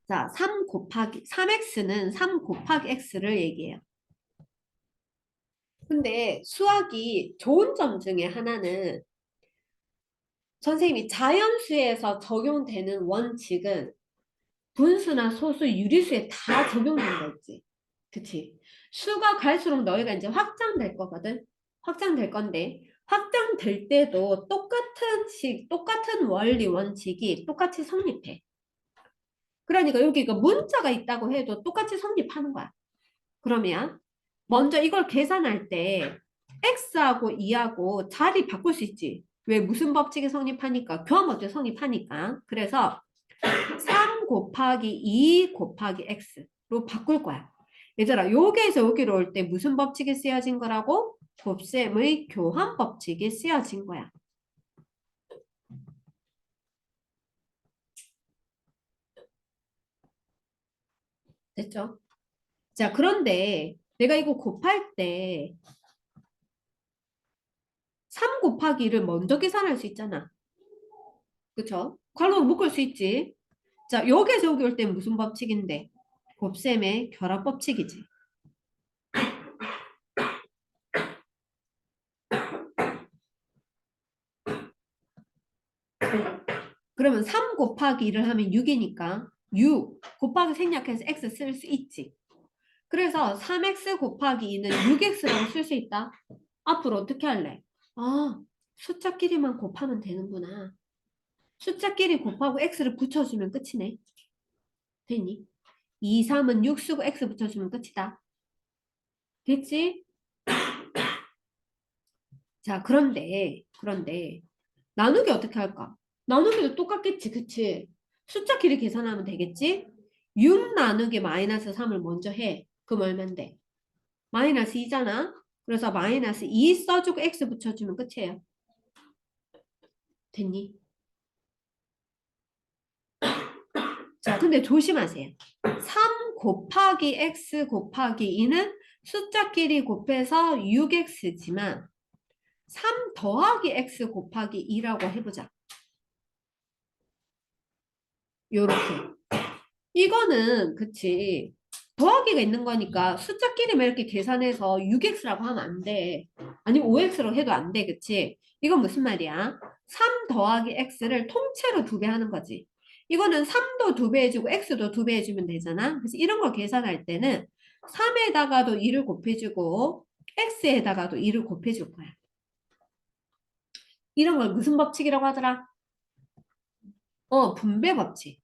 자, 3x는 3 곱하기 x를 얘기해요. 근데 수학이 좋은 점 중에 하나는 선생님이 자연수에서 적용되는 원칙은 분수나 소수, 유리수에 다 적용된다 했지. 그치? 수가 갈수록 너희가 이제 확장될 거거든? 확장될 건데, 확장될 때도 똑같은 원리, 원칙이 똑같이 성립해. 그러니까 여기가 문자가 있다고 해도 똑같이 성립하는 거야. 그러면 먼저 이걸 계산할 때 x하고 2하고 자리 바꿀 수 있지. 왜? 무슨 법칙이 성립하니까? 교환법칙이 성립하니까. 그래서 3 곱하기 2 곱하기 x로 바꿀 거야. 얘들아, 여기에서 여기로 올 때 무슨 법칙이 쓰여진 거라고? 곱셈의 교환법칙이 쓰여진 거야. 됐죠? 자, 그런데 내가 이거 곱할 때 3 곱하기 2를 먼저 계산할 수 있잖아. 그쵸? 괄호 묶을 수 있지. 자, 여기에서 여기 올 때 무슨 법칙인데? 곱셈의 결합 법칙이지. 그러면 3 곱하기 2를 하면 6이니까 6 곱하기 생략해서 x 쓸 수 있지. 그래서 3x 곱하기 2는 6x라고 쓸 수 있다. 앞으로 어떻게 할래? 아, 숫자끼리만 곱하면 되는구나. 숫자끼리 곱하고 x를 붙여주면 끝이네. 됐니? 2, 3은 6 쓰고 x 붙여주면 끝이다. 됐지? 자, 그런데 나누기 어떻게 할까? 나누기도 똑같겠지, 그치? 숫자끼리 계산하면 되겠지? 6 나누기 마이너스 3을 먼저 해. 그럼 얼만데? 마이너스 2잖아? 그래서 마이너스 2 써주고 x 붙여주면 끝이에요. 됐니? 자, 근데 조심하세요. 3 곱하기 x 곱하기 2는 숫자끼리 곱해서 6x지만 3 더하기 x 곱하기 2라고 해보자. 요렇게. 이거는 그치. 더하기가 있는 거니까 숫자끼리만 이렇게 계산해서 6x라고 하면 안 돼. 아니면 5x로 해도 안 돼. 그치? 이건 무슨 말이야? 3 더하기 x를 통째로 2배 하는 거지. 이거는 3도 2배 해주고 x도 2배 해주면 되잖아. 그래서 이런 걸 계산할 때는 3에다가도 2를 곱해주고 x에다가도 2를 곱해줄 거야. 이런 걸 무슨 법칙이라고 하더라? 분배 법칙.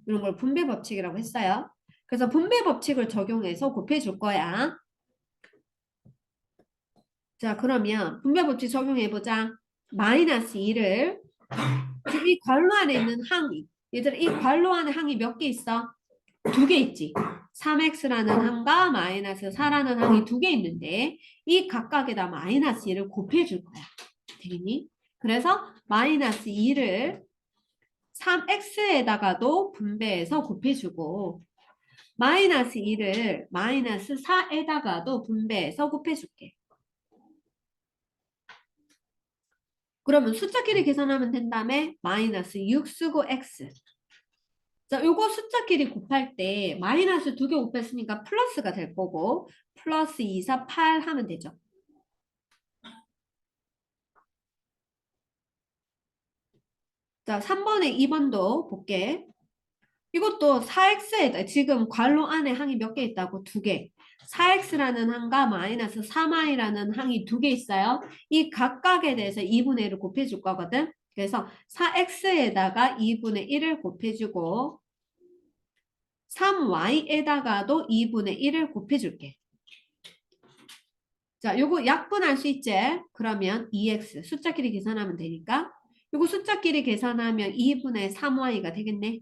이런 걸 분배 법칙이라고 했어요. 그래서 분배 법칙을 적용해서 곱해줄 거야. 자, 그러면 분배 법칙 적용해보자. 마이너스 2를 지금 이 괄호 안에 있는 항이 얘들아 이 괄호 안에 항이 몇 개 있어? 2개 있지. 3x라는 항과 마이너스 4라는 항이 2개 있는데 이 각각에다 마이너스 2를 곱해줄 거야. 되겠니? 그래서 마이너스 2를 3x에다가도 분배해서 곱해주고 마이너스 2를 마이너스 4에다가도 분배해서 곱해줄게. 그러면 숫자끼리 계산하면 된 다음에 마이너스 6 쓰고 x. 자, 요거 숫자끼리 곱할 때 마이너스 2개 곱했으니까 플러스가 될 거고 플러스 2, 4, 8 하면 되죠. 자, 3번에 2번도 볼게. 이것도 4x에다 지금 괄호 안에 항이 몇 개 있다고? 2개. 4x라는 항과 마이너스 3i라는 항이 2개 있어요. 이 각각에 대해서 2분의 1을 곱해줄 거거든. 그래서 4x에다가 2분의 1을 곱해주고 3y에다가도 2분의 1을 곱해줄게. 자, 요거 약분할 수 있지? 그러면 2x 숫자끼리 계산하면 되니까 요거 숫자끼리 계산하면 2분의 3y가 되겠네.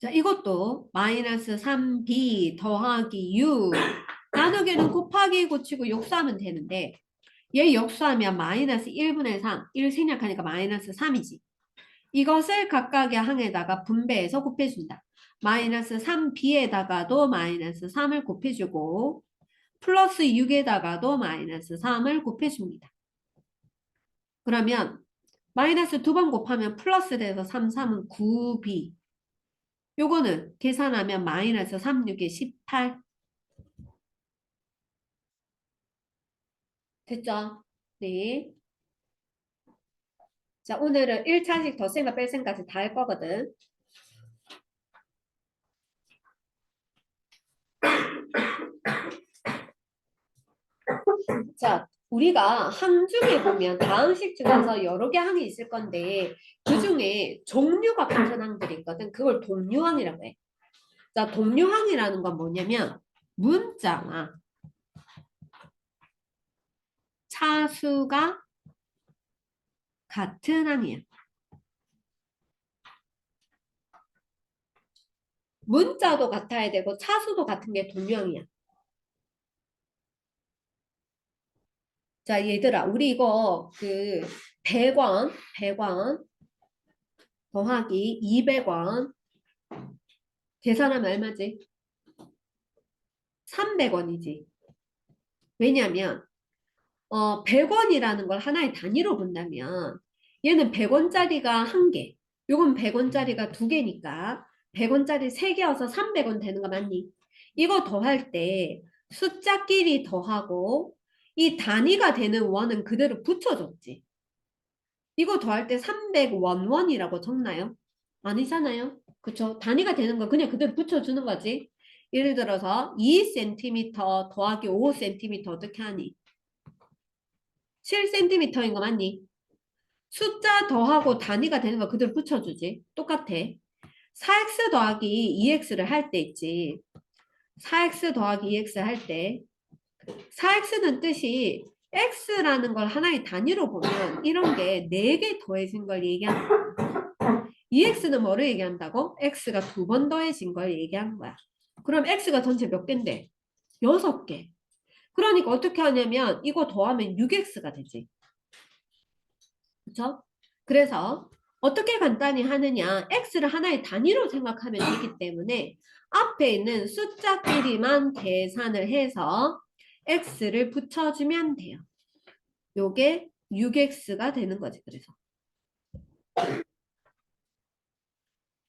자, 이것도 마이너스 3b 더하기 6 나누기는 곱하기 고치고 역수하면 되는데 얘 역수하면 마이너스 1분의 3 1 생략하니까 마이너스 3이지. 이것을 각각의 항에다가 분배해서 곱해준다. 마이너스 3b에다가도 마이너스 3을 곱해주고 플러스 6에다가도 마이너스 3을 곱해줍니다. 그러면 마이너스 2번 곱하면 플러스 돼서 3, 3은 9b. 요거는 계산하면 마이너스 3, 6에 18. 됐죠? 네. 자, 오늘은 1차식 덧셈과 뺄셈까지 다 할 거거든. 자, 우리가 항 중에 보면 다항식 중에서 여러 개 항이 있을 건데 그 중에 종류가 같은 항들이 있거든. 그걸 동류항이라고 해. 자, 동류항이라는 건 뭐냐면 문자나 차수가 같은 항이야. 문자도 같아야 되고 차수도 같은 게 동류항이야. 자, 얘들아, 우리 이거 100원 더하기 200원 계산하면 얼마지? 300원이지. 왜냐면 100원이라는 걸 하나의 단위로 본다면 얘는 100원짜리가 한 개, 요건 100원짜리가 두 개니까 100원짜리 3개여서 300원 되는 거 맞니? 이거 더할 때 숫자끼리 더하고 이 단위가 되는 원은 그대로 붙여줬지. 이거 더할 때 300원이라고 적나요? 아니잖아요. 그쵸? 단위가 되는 거 그냥 그대로 붙여주는 거지. 예를 들어서 2cm 더하기 5cm 어떻게 하니? 7cm인 거 맞니? 숫자 더하고 단위가 되는 거 그대로 붙여주지. 똑같아. 4x 더하기 2x를 할 때 있지. 4x 더하기 2x 할 때 4x는 뜻이 x라는 걸 하나의 단위로 보면 이런 게 4개 더해진 걸 얘기하는 거야. 2x는 뭐를 얘기한다고? x가 2번 더해진 걸 얘기하는 거야. 그럼 x가 전체 몇 개인데? 6개. 그러니까 어떻게 하냐면 이거 더하면 6x가 되지. 그쵸? 그래서 어떻게 간단히 하느냐? x를 하나의 단위로 생각하면 되기 때문에 앞에 있는 숫자끼리만 계산을 해서 x를 붙여주면 돼요. 요게 6x가 되는 거지. 그래서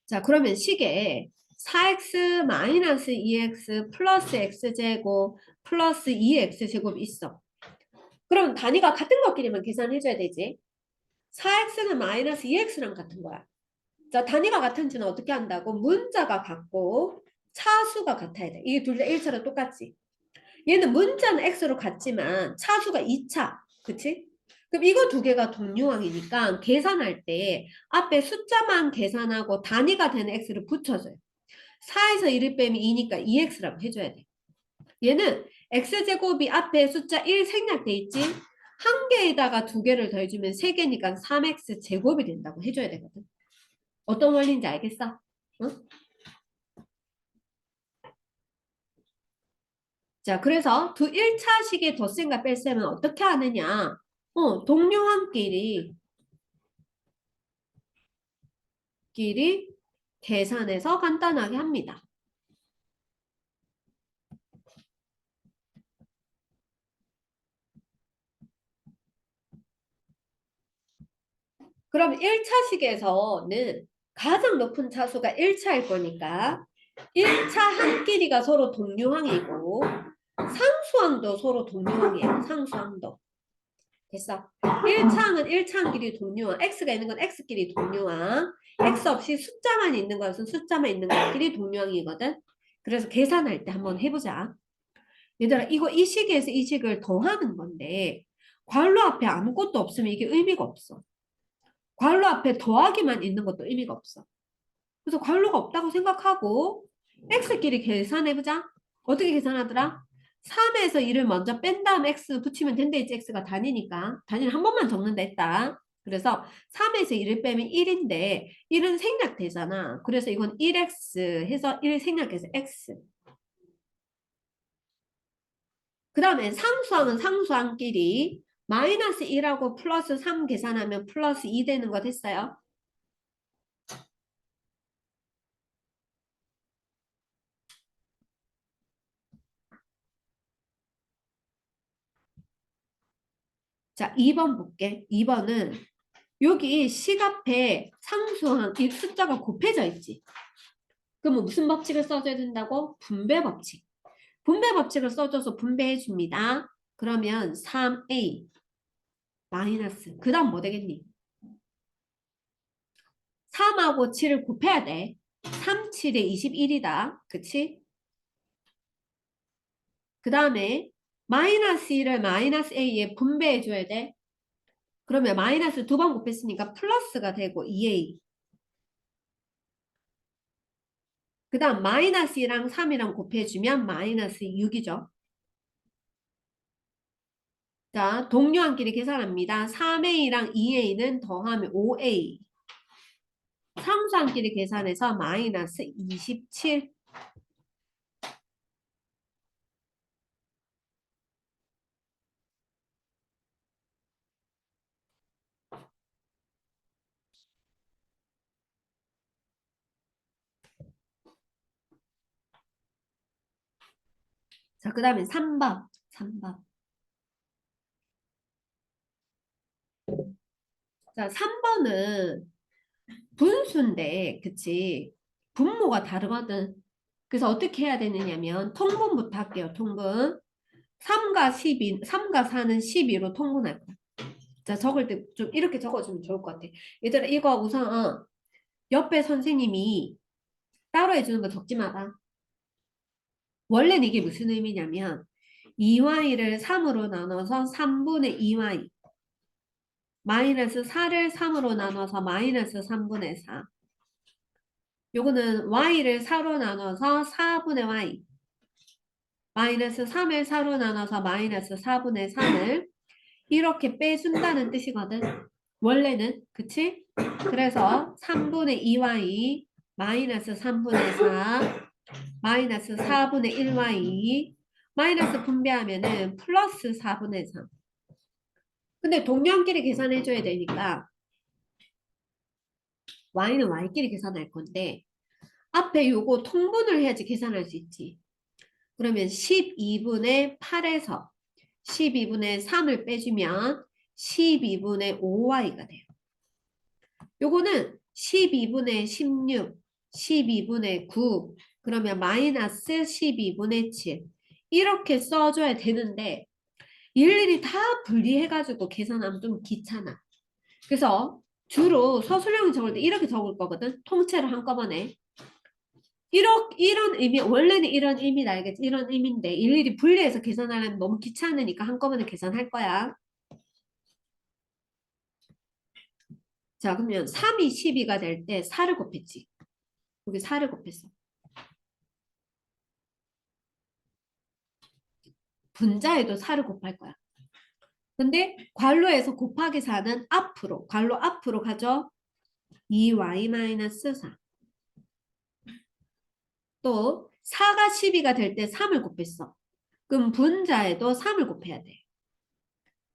자, 그러면 식에 4x 마이너스 2x 플러스 x제곱 플러스 2x제곱 있어. 그럼 단위가 같은 것끼리만 계산해줘야 되지. 4x는 마이너스 2x랑 같은 거야. 자, 단위가 같은지는 어떻게 한다고? 문자가 같고 차수가 같아야 돼. 이게 둘 다 1차로 똑같지. 얘는 문자는 x로 같지만 차수가 2차. 그치? 그럼 이거 두 개가 동류항이니까 계산할 때 앞에 숫자만 계산하고 단위가 되는 x를 붙여줘요. 4에서 1을 빼면 2니까 2x라고 해줘야 돼. 얘는 x제곱이 앞에 숫자 1 생략돼 있지? 한 개에다가 두 개를 더해주면 3개니까 3x 제곱이 된다고 해줘야 되거든. 어떤 원리인지 알겠어? 응? 자, 그래서 두 1차식의 덧셈과 뺄셈은 어떻게 하느냐? 동료한끼리 계산해서 간단하게 합니다. 그럼 1차식에서는 가장 높은 차수가 1차일 거니까 1차 항끼리가 서로 동류항이고 상수항도 서로 동류항이에요. 상수항도. 됐어. 1차항은 1차항끼리 동류항. x가 있는 건 x끼리 동류항. x 없이 숫자만 있는 것은 숫자만 있는 것끼리 동류항이거든. 그래서 계산할 때 한번 해보자. 얘들아, 이 식에서 이 식을 더하는 건데 괄호 앞에 아무것도 없으면 이게 의미가 없어. 괄호 앞에 더하기만 있는 것도 의미가 없어. 그래서 괄호가 없다고 생각하고 x끼리 계산해보자. 어떻게 계산하더라? 3에서 1을 먼저 뺀 다음 x 붙이면 된다 했지. x가 단위니까. 단위를 한 번만 적는다 했다. 그래서 3에서 1을 빼면 1인데 1은 생략되잖아. 그래서 이건 1x 해서 1 생략해서 x. 그 다음에 상수항은 상수항끼리 마이너스 1하고 플러스 3 계산하면 플러스 2 되는 거 됐어요? 자, 2번 볼게. 2번은 여기 식 앞에 상수항 이 숫자가 곱해져 있지. 그러면 무슨 법칙을 써줘야 된다고? 분배 법칙. 분배 법칙을 써줘서 분배해 줍니다. 그러면 3a 마이너스 그 다음 뭐 되겠니? 3하고 7을 곱해야 돼. 3, 7에 21이다. 그치? 그 다음에 마이너스 1을 마이너스 a에 분배해 줘야 돼. 그러면 마이너스 두 번 곱했으니까 플러스가 되고 2a. 그 다음 마이너스 2랑 3이랑 곱해주면 마이너스 6이죠. 자, 동료한끼리 계산합니다. 3a랑 2a는 더하면 5a. 상수한끼리 계산해서 마이너스 27. 자, 그 다음에 3번. 3번. 자, 3번은 분수인데, 그치? 분모가 다르거든. 그래서 어떻게 해야 되느냐면, 통분부터 할게요, 통분. 3과 12, 3과 4는 12로 통분할 거야. 자, 적을 때 좀 이렇게 적어주면 좋을 것 같아. 얘들아, 이거 우선, 옆에 선생님이 따로 해주는 거 적지 마라. 원래는 이게 무슨 의미냐면, 2y를 3으로 나눠서 3분의 2y. 마이너스 4를 3으로 나눠서 마이너스 3분의 4. 요거는 y를 4로 나눠서 4분의 y. 마이너스 3을 4로 나눠서 마이너스 4분의 3을 이렇게 빼준다는 뜻이거든. 원래는. 그치? 그래서 3분의 2y 마이너스 3분의 4 마이너스 4분의 1y 마이너스 분배하면은 플러스 4분의 3. 근데 동량끼리 계산해줘야 되니까 y는 y끼리 계산할 건데 앞에 요거 통분을 해야지 계산할 수 있지. 그러면 12분의 8에서 12분의 3을 빼주면 12분의 5y가 돼요. 요거는 12분의 16, 12분의 9, 그러면 마이너스 12분의 7. 이렇게 써줘야 되는데 일일이 다 분리해가지고 계산하면 좀 귀찮아. 그래서 주로 서술형이 적을 때 이렇게 적을 거거든. 통째로 한꺼번에. 이런 의미, 원래는 이런 의미는 알겠지? 이런 의미인데 일일이 분리해서 계산하려면 너무 귀찮으니까 한꺼번에 계산할 거야. 자, 그러면 3이 12가 될 때 4를 곱했지. 여기 4를 곱했어. 분자에도 4를 곱할 거야. 근데 괄호에서 곱하기 4는 앞으로, 괄호 앞으로 가죠. 2y-4. 또 4가 12가 될 때 3을 곱했어. 그럼 분자에도 3을 곱해야 돼.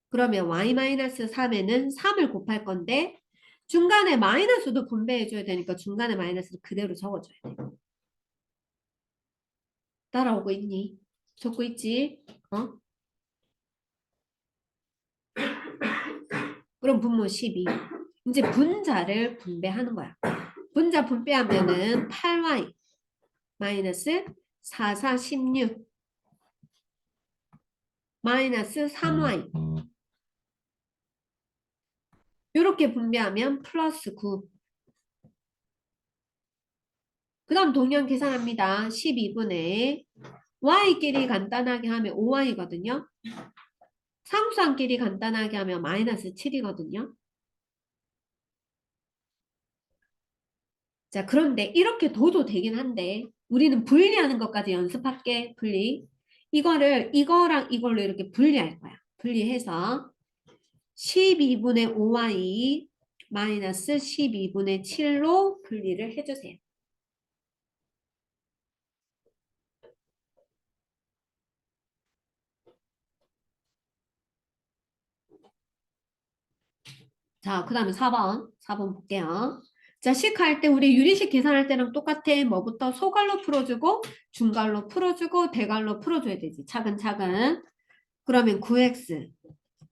그러면 y-3에는 3을 곱할 건데 중간에 마이너스도 분배해줘야 되니까 중간에 마이너스를 그대로 적어줘야 돼. 따라오고 있니? 적고 있지? 어? 그럼 분모 12. 이제 분자를 분배하는 거야. 분자 분배하면은 8y 마이너스 4, 4, 16 마이너스 3y 이렇게 분배하면 플러스 9. 그 다음 동량 계산합니다. 12분의 y끼리 간단하게 하면 5y거든요. 상수항끼리 간단하게 하면 마이너스 7이거든요. 자, 그런데 이렇게 둬도 되긴 한데 우리는 분리하는 것까지 연습할게. 분리. 이거를 이거랑 이걸로 이렇게 분리할 거야. 분리해서 12분의 5y 마이너스 12분의 7로 분리를 해주세요. 자, 그 다음에 4번 볼게요. 자, 식 할 때 우리 유리식 계산할 때랑 똑같아. 뭐부터 소갈로 풀어주고 중갈로 풀어주고 대갈로 풀어줘야 되지. 차근차근. 그러면 9x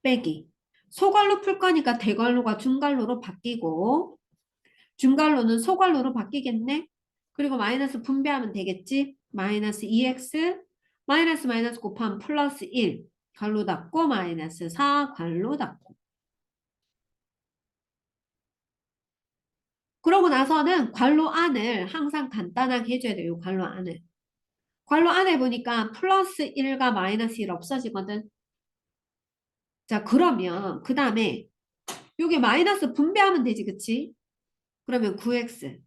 빼기. 소갈로 풀 거니까 대갈로가 중갈로로 바뀌고 중갈로는 소갈로로 바뀌겠네. 그리고 마이너스 분배하면 되겠지. 마이너스 2x 마이너스 마이너스 곱하면 플러스 1 갈로 닫고 마이너스 4 갈로 닫고. 그러고 나서는 괄호 안을 항상 간단하게 해줘야 돼요. 괄호 안을. 괄호 안에 보니까 플러스 1과 마이너스 1 없어지거든. 자, 그러면 그 다음에 여기 마이너스 분배하면 되지, 그치? 그러면 9x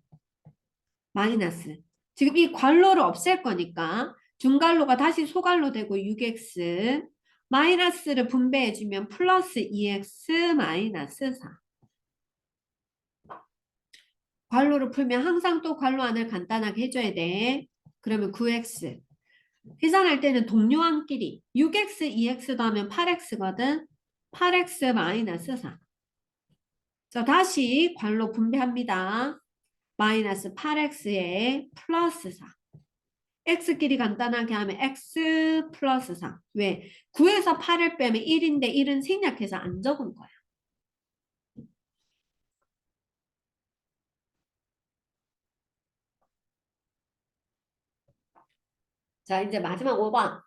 마이너스. 지금 이 괄호를 없앨 거니까 중괄호가 다시 소괄호 되고 6x 마이너스를 분배해주면 플러스 2x 마이너스 4. 괄호를 풀면 항상 또 괄호 안을 간단하게 해줘야 돼. 그러면 9x. 계산할 때는 동료항끼리 6x, 2x 더하면 8x거든. 8x 마이너스 4. 자, 다시 괄호 분배합니다. 마이너스 8x에 플러스 4. x끼리 간단하게 하면 x 플러스 4. 왜? 9에서 8을 빼면 1인데 1은 생략해서 안 적은 거야. 자, 이제 마지막 5번.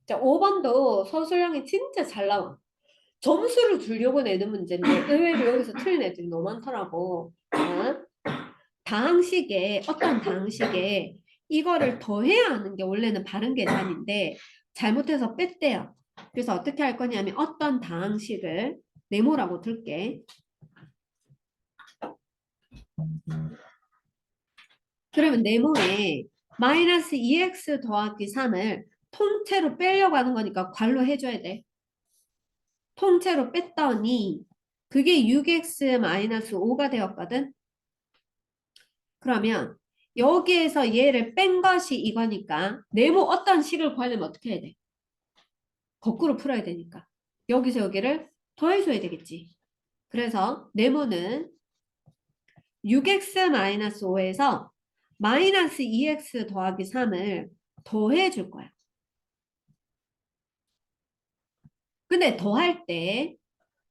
자, 5번도 서술형이 진짜 잘 나와. 점수를 주려고 내는 문제인데 의외로 여기서 틀린 애들이 너무 많더라고. 자, 다항식에 어떤 다항식에 이거를 더해야 하는 게 원래는 바른 계산인데 잘못해서 뺐대요. 그래서 어떻게 할 거냐면 어떤 다항식을 네모라고 둘게. 그러면 네모에 마이너스 2x 더하기 3을 통째로 빼려고 하는 거니까 괄호 해줘야 돼. 통째로 뺐더니 그게 6x 마이너스 5가 되었거든. 그러면 여기에서 얘를 뺀 것이 이거니까 네모 어떤 식을 구하려면 어떻게 해야 돼? 거꾸로 풀어야 되니까. 여기서 여기를 더해줘야 되겠지. 그래서 네모는 6x-5에서 마이너스 2x 더하기 3을 더해줄 거야. 근데 더할 때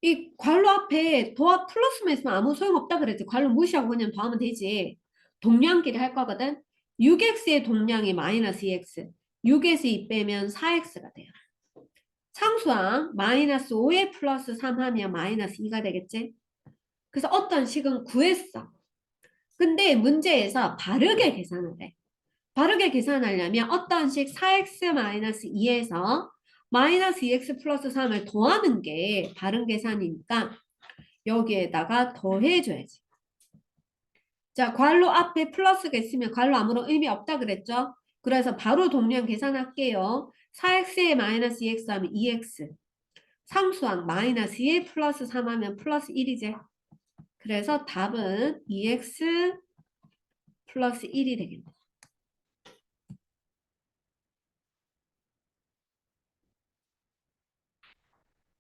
이 괄호 앞에 더하 플러스만 있으면 아무 소용없다 그랬지. 괄호 무시하고 그냥 더하면 되지. 동량끼리 할 거거든. 6x의 동량이 마이너스 2x. 6에서 2 빼면 4x가 돼요. 상수항 마이너스 5에 플러스 3 하면 마이너스 2가 되겠지. 그래서 어떤 식은 구했어. 근데 문제에서 바르게 계산을 해. 바르게 계산하려면 어떤 식 4x-2에서 마이너스 2x 플러스 3을 더하는 게 바른 계산이니까 여기에다가 더해줘야지. 자, 괄호 앞에 플러스가 있으면 괄호 아무런 의미 없다 그랬죠? 그래서 바로 동량 계산할게요. 4x에 마이너스 2x 하면 2x. 상수항 마이너스 2에 플러스 3 하면 플러스 1이지. 그래서 답은 2x 플러스 1이 되겠네.